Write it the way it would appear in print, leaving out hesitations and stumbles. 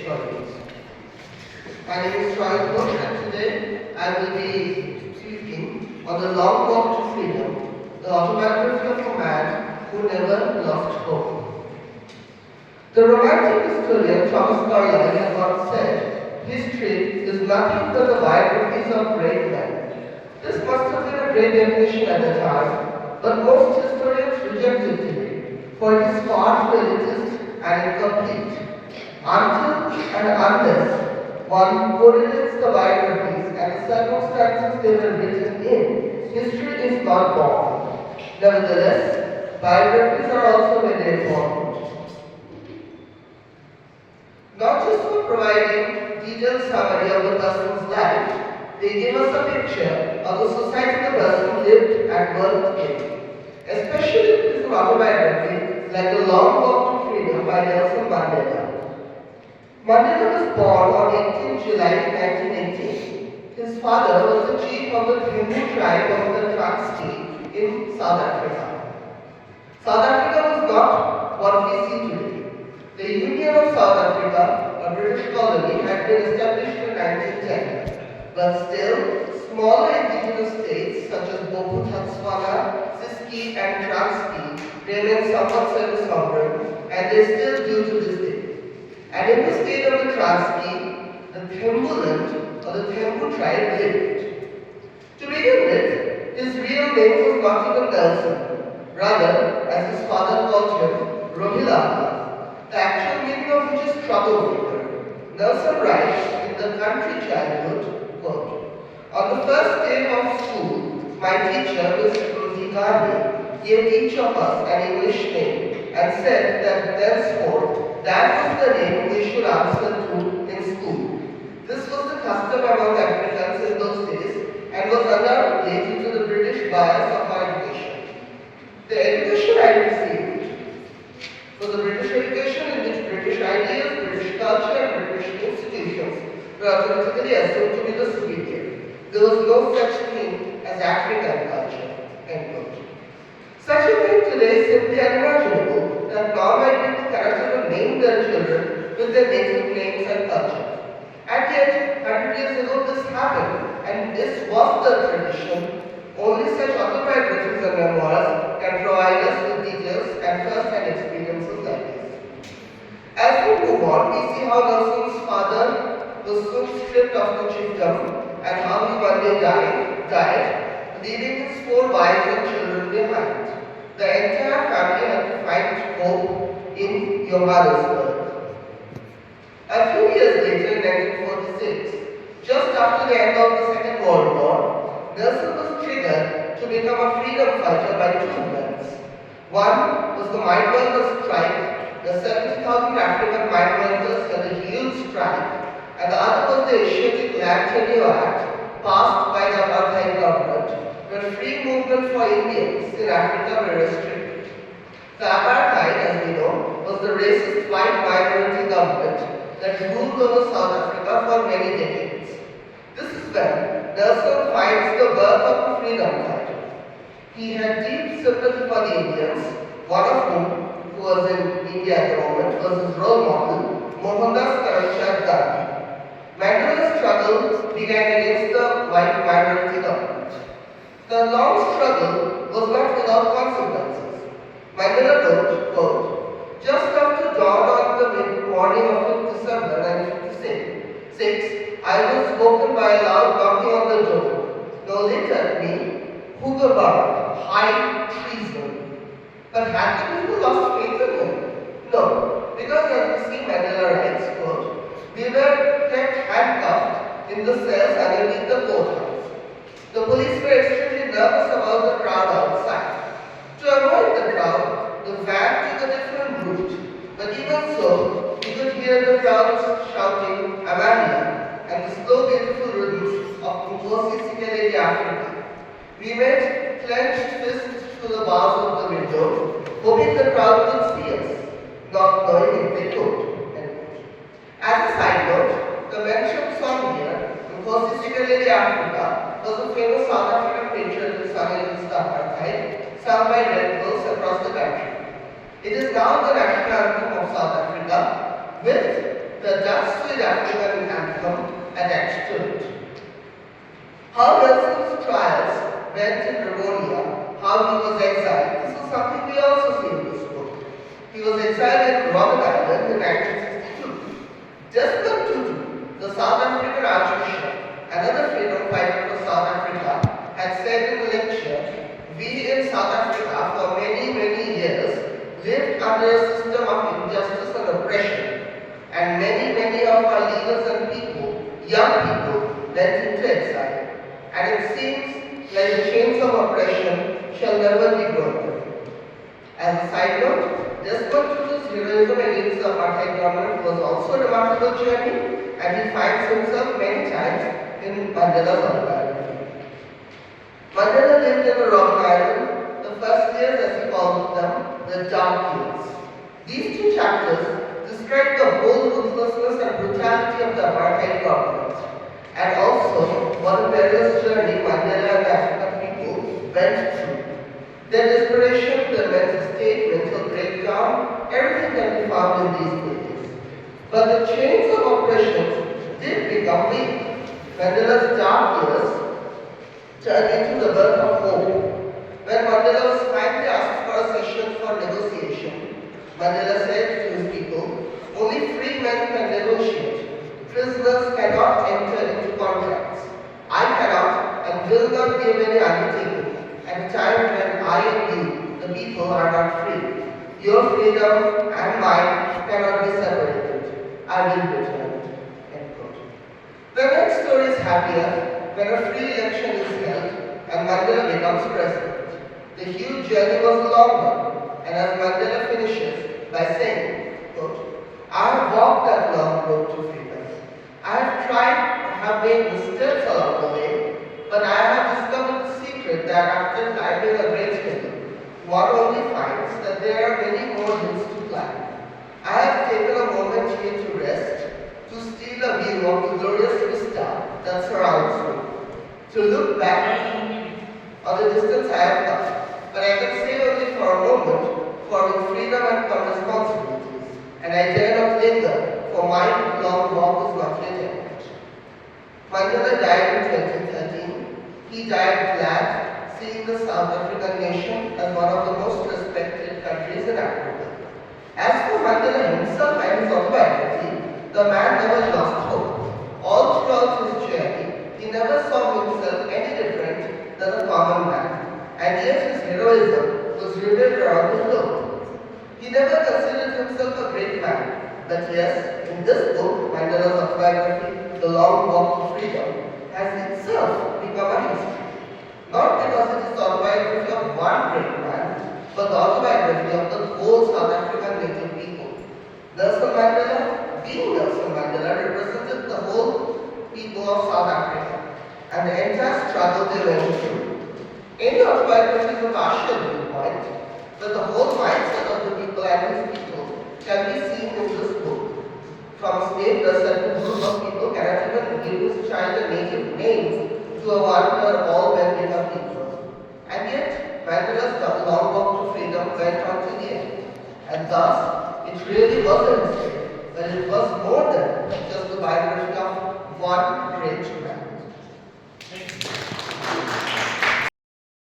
historians. My name is Shrayan and today I will be speaking on The Long Walk to Freedom, the autobiography of a man who never lost hope. The romantic historian Thomas Carlyle has once said, "History is nothing but the biographies of great men." This must have been a great definition at the time, but most historians reject it today, for it is far too elitist and incomplete. Until and unless one correlates the biographies and the circumstances they were written in, history is not born. Nevertheless, biographies are also very important. Not just for providing detailed summary of the person's life, they give us a picture of the society the person lived and worked in. Especially if it is an autobiography like The Long Walk to Freedom by Nelson Mandela. Mandela was born on 18 July 1918. His father was the chief of the Hindu tribe of the Transkei in South Africa. South Africa was not what we see today. The Union of South Africa, a British colony, had been established in 1910. But still, smaller indigenous states such as Bophuthatswana, Siski and Transkei remain somewhat semi-sovereign, and they still do to this day. And in the state of the Transkei, the Thembuland or the Thembu tribe lived. To begin with, his real name was not even Nelson. Rather, as his father called him, Rohila, the actual meaning of which is troublemaker. Nelson writes in The Country Childhood, quote, "On the first day of school, my teacher, Miss Gandhi, gave each of us an English name and said that thenceforth that was the name we should answer to in school. This was the custom among Africans in those days and was undoubtedly due to the British bias of our education. The education I received was a British education in which British ideas, British culture and British institutions were automatically assumed to be the superior. There was no such thing as African culture." End quote. Such a thing today is simply unimaginable that normal people cannot even name their children with their native names and culture. And yet, 100 years ago this happened, and this was the tradition. Only such autobiographies and memoirs can provide us with details and first-hand experiences like this. As we move on, we see how Nelson's father was soon stripped of the chiefdom and how he one day died, leaving his 4 wives and children behind. The entire family had to find hope in Johannesburg. A few years later, in 1946, just after the end of the Second World War, Nelson was triggered to become a freedom fighter by 2 events. One was the mine workers' strike. The 70,000 African mine workers had a huge strike, and the other was the Asiatic Land Tenure Act passed by the apartheid government, where free movement for Indians in Africa were restricted. The apartheid, as we know, was the racist white minority government that ruled over South Africa for many decades. This is when Nelson finds the birth of a freedom fighter. He had deep sympathy for the Indians, one of whom, who was in India at the moment, was his role model, Mohandas Karamchand Gandhi. Mandela's struggle began against the white minority government. The long struggle was not without consequences. Mandela wrote, quote, "Just after dawn on the morning of 5th December 1956, I was woken by a loud knocking on the door. No lit at me, Hoover high treason. But had the people lost faith in him? No, because as we see Mandela writes, quote, "We were kept handcuffed in the cells underneath the courthouse. The police were extremely nervous about the crowd outside. To avoid the crowd, the van took a different route, but even so, we could hear the crowds shouting Amanda and the slow beautiful rhythms of Bose Africa. We made clenched fists to the bars of the window, hoping the crowd would see us, not knowing if they could." As a side note, the mentioned song here, Bose Africa, was a famous South African patriotic song against apartheid, sung by Red Bulls across the country. It is now the national anthem of South Africa, with the Dutch Sweet African anthem attached to it. How Nelson's trials went in Mongolia, how he was exiled, this is something we also see in this book. He was exiled in Robben Island in 1962. Desmond Tutu, the South African Archbishop, another freedom fighter for South Africa, had said in a lecture, we in South Africa for many, many years lived under a system of injustice and oppression, and many of our leaders and people, young people, went into exile. And it seems like the chains of oppression shall never be broken. As a side note, Desmond Tutu's heroism against the apartheid government was also a remarkable journey, and he finds himself many times in Mandela's autobiography. Mandela lived in the Robben Island, the first years, as he called them, the dark years. These two chapters describe the whole ruthlessness and brutality of the apartheid government, and also what a perilous journey Mandela and the African people went through. Their desperation, their mental state, mental breakdown, everything can be found in these pages. But the chains of oppression did become weak. Mandela's dark years turned into the birth of hope. When Mandela was finally asked for a session for negotiation, Mandela said to his people, only free men can negotiate. Prisoners cannot enter into contracts. I cannot and will not give any undertaking at a time when I and you, the people, are not free. Your freedom and mine cannot be separated. I will return. End quote. The next story is happier when a free election is held and Mandela becomes president. The huge journey was a long one, and as Mandela finishes by saying, quote, I have walked that long road to freedom. I have tried, I have made mistakes along the way, but I have discovered the secret that after climbing a great hill, one only finds that there are many more hills to climb. I have taken a moment here to rest, to steal a view of the glorious vista that surrounds me, to look back on the distance I have come, but I can say only for a moment, for with freedom and come responsibilities, and I dare not linger, for my long walk is not yet ended. Mandela died in 2013. He died glad, seeing the South African nation as one of the most respected countries in Africa. As for Mandela himself and his autobiography, the man never lost hope. All throughout his journey, he never saw himself any different than a common man, and yet his heroism was rooted around the globe. He never considered himself a great man, but yes, in this book, Mandela's autobiography, The Long Walk to Freedom, has itself become a history. Not because it is the autobiography of one great man, but the autobiography of the whole South African native people. Nelson Mandela, being Nelson Mandela, represented the whole people of South Africa and the entire struggle they went through. In the autobiography is a partial viewpoint, but the whole mindset of the people and his people can be seen in this book. From a slave, a certain group of people cannot even give his child a native name, to a one where all men become equal. And yet, Mandela's long walk to freedom went on to the end. And thus, it really was a history, but it was more than just the biography of one great man.